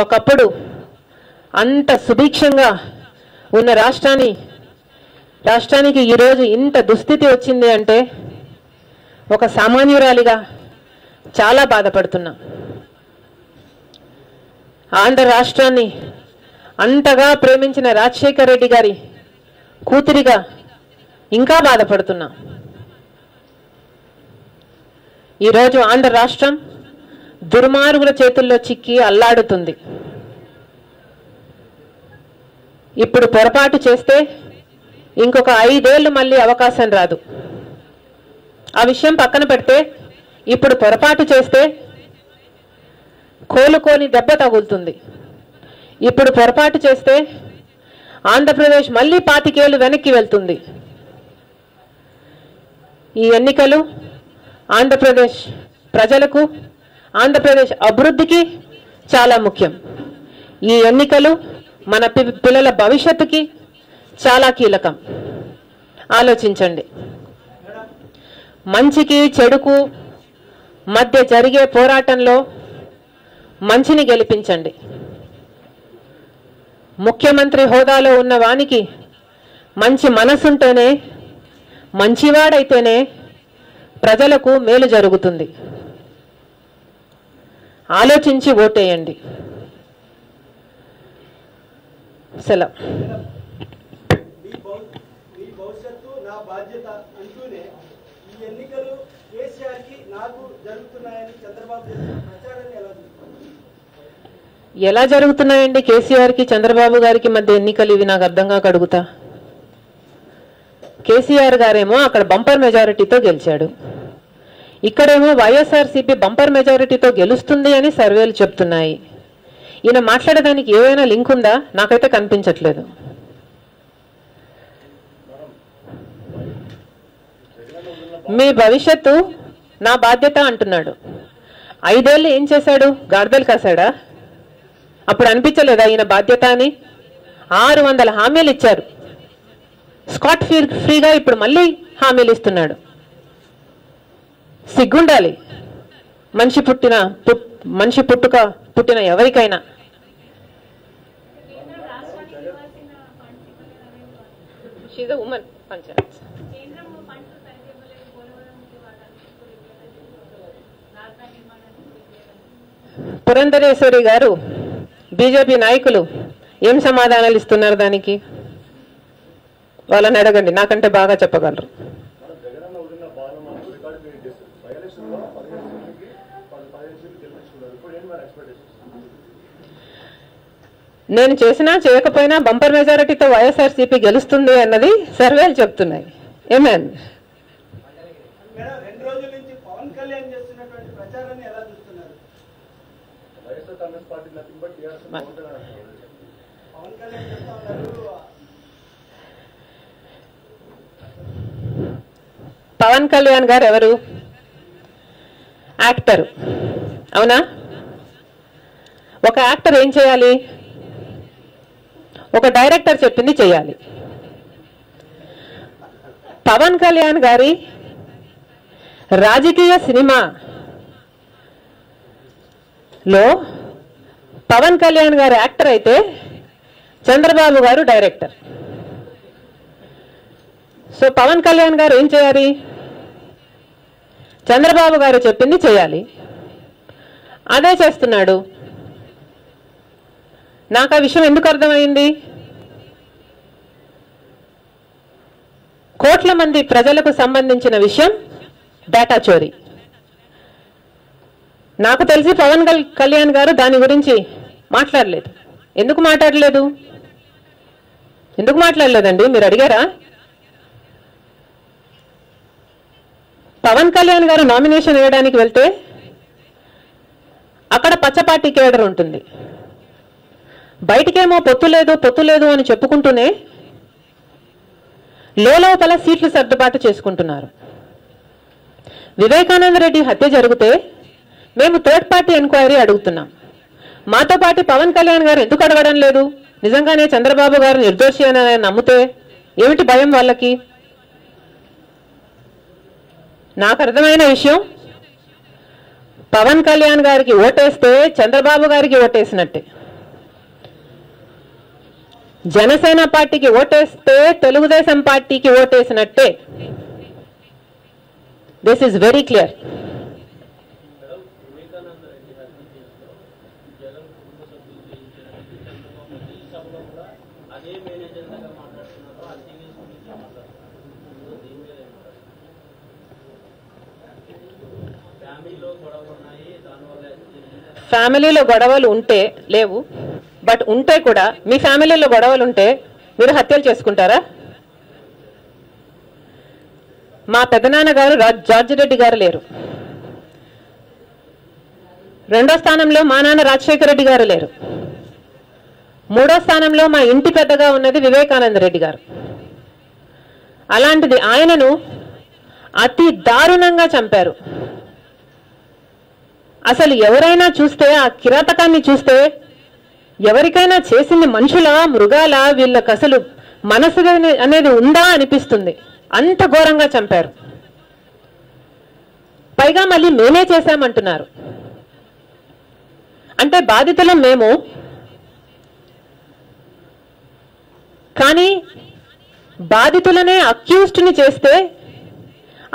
ఒకప్పుడు అంత సుభిక్షంగా ఉన్న రాష్ట్రానికి ఈరోజు ఇంత దుస్థితి వచ్చింది అంటే ఒక సామాన్యురాలిగా చాలా బాధపడుతున్నా. ఆంధ్ర రాష్ట్రాన్ని అంతగా ప్రేమించిన రాజశేఖర్ రెడ్డి గారి కూతురిగా ఇంకా బాధపడుతున్నా. ఈరోజు ఆంధ్ర రాష్ట్రం దుర్మార్గుల చేతుల్లో చిక్కి అల్లాడుతుంది. ఇప్పుడు పొరపాటు చేస్తే ఇంకొక 5 ఏళ్ళు మళ్ళీ అవకాశం రాదు. ఆ విషయం పక్కన పెడితే ఇప్పుడు పొరపాటు చేస్తే కోలుకోని దెబ్బ తగులుతుంది. ఇప్పుడు పొరపాటు చేస్తే ఆంధ్రప్రదేశ్ మళ్ళీ 25 ఏళ్ళు వెనక్కి వెళ్తుంది. ఈ ఎన్నికలు ఆంధ్రప్రదేశ్ ప్రజలకు, ఆంధ్రప్రదేశ్ అభివృద్ధికి చాలా ముఖ్యం. ఈ ఎన్నికలు మన పిల్లల భవిష్యత్తుకి చాలా కీలకం. ఆలోచించండి. మంచికి చెడుకు మధ్య జరిగే పోరాటంలో మంచిని గెలిపించండి. ముఖ్యమంత్రి హోదాలో ఉన్న వానికి మంచి మనసుంటేనే, మంచివాడైతేనే ప్రజలకు మేలు జరుగుతుంది. ఆలోచించి ఓటేయండి. సెలవు. ఎలా జరుగుతున్నాయండి కేసీఆర్కి చంద్రబాబు గారికి మధ్య ఎన్నికలు? ఇవి నాకు అర్థం కాక అడుగుతా. కేసీఆర్ గారేమో అక్కడ బంపర్ మెజారిటీతో గెలిచాడు, ఇక్కడేమో వైఎస్ఆర్సీపీ బంపర్ మెజారిటీతో గెలుస్తుంది అని సర్వేలు చెప్తున్నాయి. ఈయన మాట్లాడడానికి ఏవైనా లింక్ ఉందా? నాకైతే కనిపించట్లేదు. మీ భవిష్యత్తు నా బాధ్యత అంటున్నాడు. 5 ఏళ్ళు ఏం చేశాడు? గాడిదలు కాశాడా? అప్పుడు అనిపించలేదా ఈయన బాధ్యత అని? 600 హామీలు ఇచ్చారు స్కాట్ ఫ్రీగా, ఇప్పుడు మళ్ళీ హామీలు ఇస్తున్నాడు. సిగ్గుండాలి మనిషి పుట్టిన ఎవరికైనా. She's a women. Panchayat Purandeswari గారు, బీజేపీ నాయకులు ఏం సమాధానాలు ఇస్తున్నారు దానికి? వాళ్ళని అడగండి, నాకంటే బాగా చెప్పగలరు. నేను చేసినా చేయకపోయినా బంపర్ మెజారిటీతో వైఎస్ఆర్సీపీ గెలుస్తుంది అన్నది సర్వేలు చెప్తున్నాయి. ఏమేన్ పవన్ కళ్యాణ్ గారు ఎవరు? యాక్టర్, అవునా? ఒక యాక్టర్ ఏం చేయాలి? ఒక డైరెక్టర్ చెప్పింది చేయాలి. పవన్ కళ్యాణ్ గారి రాజకీయ సినిమాలో పవన్ కళ్యాణ్ గారు యాక్టర్ అయితే చంద్రబాబు గారు డైరెక్టర్. సో పవన్ కళ్యాణ్ గారు ఏం చేయాలి? చంద్రబాబు గారు చెప్పింది చేయాలి. అదే చేస్తున్నాడు. నాకు ఆ విషయం ఎందుకు అర్థమైంది? కోట్ల మంది ప్రజలకు సంబంధించిన విషయం డేటా చోరీ. నాకు తెలిసి పవన్ కళ్యాణ్ గారు దాని గురించి మాట్లాడలేదు. ఎందుకు మాట్లాడలేదండి? మీరు అడిగారా? పవన్ కళ్యాణ్ గారు నామినేషన్ వేయడానికి వెళ్తే అక్కడ పచ్చపార్టీ కేడర్ ఉంటుంది, బయటికేమో పొత్తు లేదు అని చెప్పుకుంటూనే లోపల సీట్లు సర్దుబాటు చేసుకుంటున్నారు. వివేకానంద రెడ్డి హత్య జరిగితే మేము థర్డ్ పార్టీ ఎంక్వైరీ అడుగుతున్నాం. మాతో పాటు పవన్ కళ్యాణ్ గారు ఎందుకు అడగడం లేదు? నిజంగానే చంద్రబాబు గారు నిర్దోషి అని నమ్మితే ఏమిటి భయం వాళ్ళకి? నాకు అర్థమైన విషయం, పవన్ కళ్యాణ్ గారికి ఓటేస్తే చంద్రబాబు గారికి ఓటేసినట్టే. జనసేన పార్టీకి ఓటేస్తే తెలుగుదేశం పార్టీకి ఓటేసినట్టే. This is very clear. ఫ్యామిలీలో గొడవలు ఉంటే లేవు, బట్ ఉంటే కూడా మీ ఫ్యామిలీలో గొడవలు ఉంటే మీరు హత్యలు చేసుకుంటారా? మా పెద్దనాన్నగారు జార్జి రెడ్డి గారు లేరు. రెండో స్థానంలో మా నాన్న రాజశేఖర రెడ్డి గారు లేరు. మూడో స్థానంలో మా ఇంటి పెద్దగా ఉన్నది వివేకానంద రెడ్డి గారు. అలాంటిది ఆయనను అతి దారుణంగా చంపారు. అసలు ఎవరైనా చూస్తే ఆ కిరాతకాన్ని చూస్తే ఎవరికైనా చేసింది మనుషులా మృగాల, వీళ్ళకి అసలు మనసు అనేది ఉందా అనిపిస్తుంది. అంత ఘోరంగా చంపారు. పైగా మళ్ళీ మేమే చేశామంటున్నారు. అంటే బాధితులం మేము, కానీ బాధితులనే అక్యూజ్డ్ని చేస్తే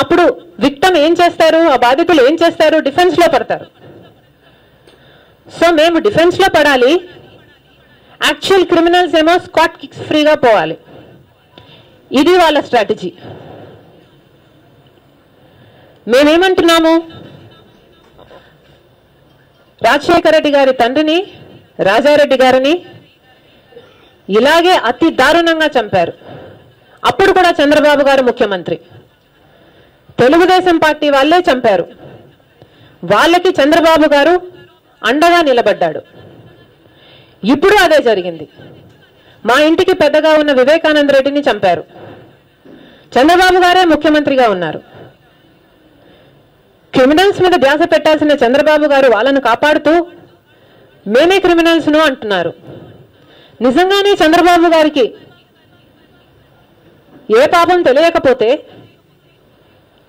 అప్పుడు విక్టిమ్ ఏం చేస్తారు, ఆ బాధితులు ఏం చేస్తారు? డిఫెన్స్ లో పడతారు. సో మేము డిఫెన్స్ లో పడాలి, యాక్చువల్ క్రిమినల్స్ ఏమో స్కాట్ కిక్స్ ఫ్రీగా పోవాలి. ఇది వాళ్ళ స్ట్రాటజీ. మేమేమంటున్నాము, రాజశేఖర రెడ్డి గారి తండ్రిని రాజారెడ్డి గారిని ఇలాగే అతి దారుణంగా చంపారు. అప్పుడు కూడా చంద్రబాబు గారు ముఖ్యమంత్రి. తెలుగుదేశం పార్టీ వాళ్ళే చంపారు. వాళ్ళకి చంద్రబాబు గారు అండగా నిలబడ్డాడు. ఇప్పుడు అదే జరిగింది. మా ఇంటికి పెద్దగా ఉన్న వివేకానంద రెడ్డిని చంపారు. చంద్రబాబు గారే ముఖ్యమంత్రిగా ఉన్నారు. క్రిమినల్స్ మీద ధ్యాస పెట్టాల్సిన చంద్రబాబు గారు వాళ్ళను కాపాడుతూ మేమే క్రిమినల్స్ను అంటున్నారు. నిజంగానే చంద్రబాబు గారికి ఏ పాపం తెలియకపోతే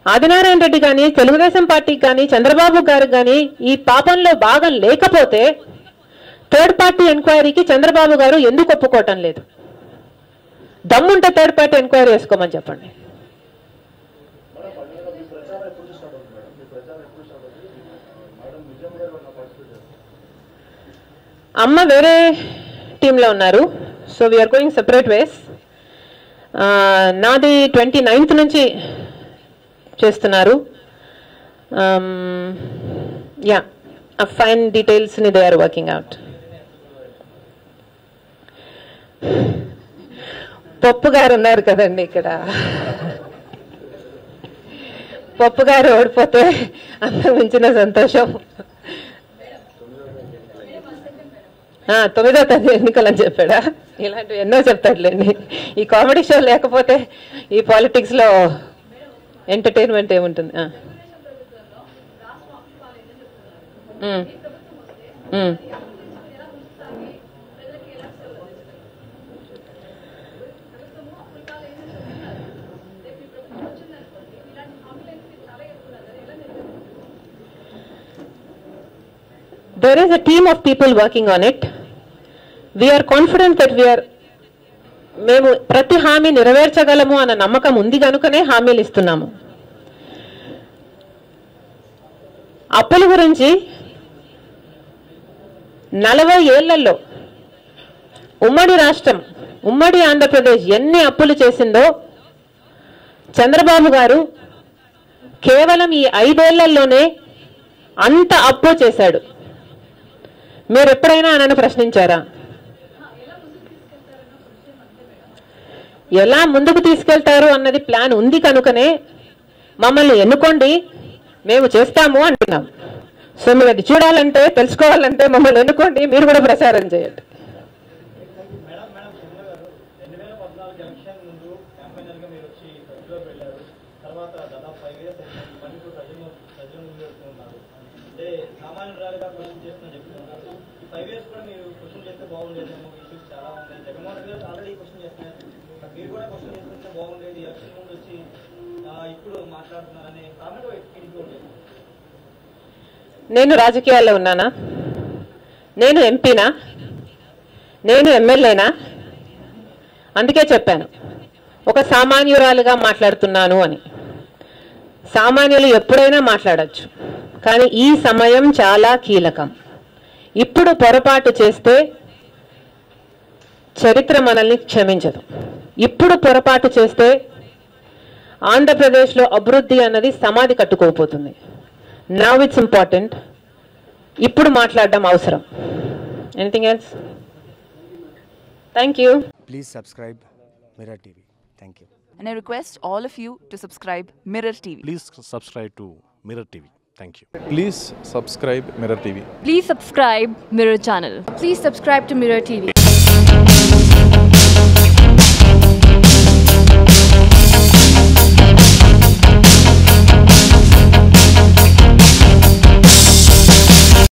ఆదినారాయణ రెడ్డి కానీ తెలుగుదేశం పార్టీకి కానీ చంద్రబాబు గారికి కానీ ఈ పాపంలో భాగం లేకపోతే థర్డ్ పార్టీ ఎంక్వైరీకి చంద్రబాబు గారు ఎందుకు ఒప్పుకోవటం లేదు? దమ్ముంటే థర్డ్ పార్టీ ఎంక్వైరీ చేసుకోమని చెప్పండి. అమ్మ వేరే టీంలో ఉన్నారు. సో వీఆర్ గోయింగ్ సెపరేట్ వేస్. నాది 29th నుంచి చేస్తున్నారు. యా, ఆ ఫైన్ డీటెయిల్స్ ని దే ఆర్ వర్కింగ్ అవుట్. పప్పు గారు ఉన్నారు కదండి ఇక్కడ. పప్పు గారు ఓడిపోతే అంతకు మించిన సంతోషం. 9వ తేదీ ఎన్నికలు అని చెప్పాడా? ఇలాంటివి ఎన్నో చెప్తాడులేండి. ఈ కామెడీ షో లేకపోతే ఈ పాలిటిక్స్ లో ఎంటర్టైన్మెంట్ ఏముంటుంది? There is a team of people working on it. We are confident that మేము ప్రతి హామీ నెరవేర్చగలము అన్న నమ్మకం ఉంది కనుకనే హామీలు ఇస్తున్నాము. అప్పుల గురించి 40 ఏళ్లలో ఉమ్మడి రాష్ట్రం, ఉమ్మడి ఆంధ్రప్రదేశ్ ఎన్ని అప్పులు చేసిందో చంద్రబాబు గారు కేవలం ఈ 5 ఏళ్లలోనే అంత అప్పు చేశాడు. మీరు ఎప్పుడైనా నన్ను ప్రశ్నించారా? ఎలా ముందుకు తీసుకెళ్తారు అన్నది ప్లాన్ ఉంది కనుకనే మమ్మల్ని ఎన్నుకోండి, మేము చేస్తాము అంటున్నాం. సో మీరు అది చూడాలంటే, తెలుసుకోవాలంటే మమ్మల్ని ఎన్నుకోండి, మీరు కూడా ప్రచారం చేయండి. నేను రాజకీయాల్లో ఉన్నానా? నేను ఎంపీనా? నేను ఎమ్మెల్యేనా? అందుకే చెప్పాను ఒక సామాన్యురాలుగా మాట్లాడుతున్నాను అని. సామాన్యులు ఎప్పుడైనా మాట్లాడచ్చు, కానీ ఈ సమయం చాలా కీలకం. ఇప్పుడు పొరపాటు చేస్తే చరిత్ర మనల్ని క్షమించదు. ఇప్పుడు పొరపాటు చేస్తే ఆంధ్రప్రదేశ్లో అభివృద్ధి అన్నది సమాధి కట్టుకోపోతుంది. Now it's important. ఇప్పుడు మాట్లాడడం అవసరం. Anything else? Thank you. Please subscribe Mirror TV. Thank you. And I request all of you to subscribe Mirror TV. Please subscribe to Mirror TV. Thank you. Please subscribe Mirror TV. Please subscribe Mirror channel. Please subscribe to Mirror TV.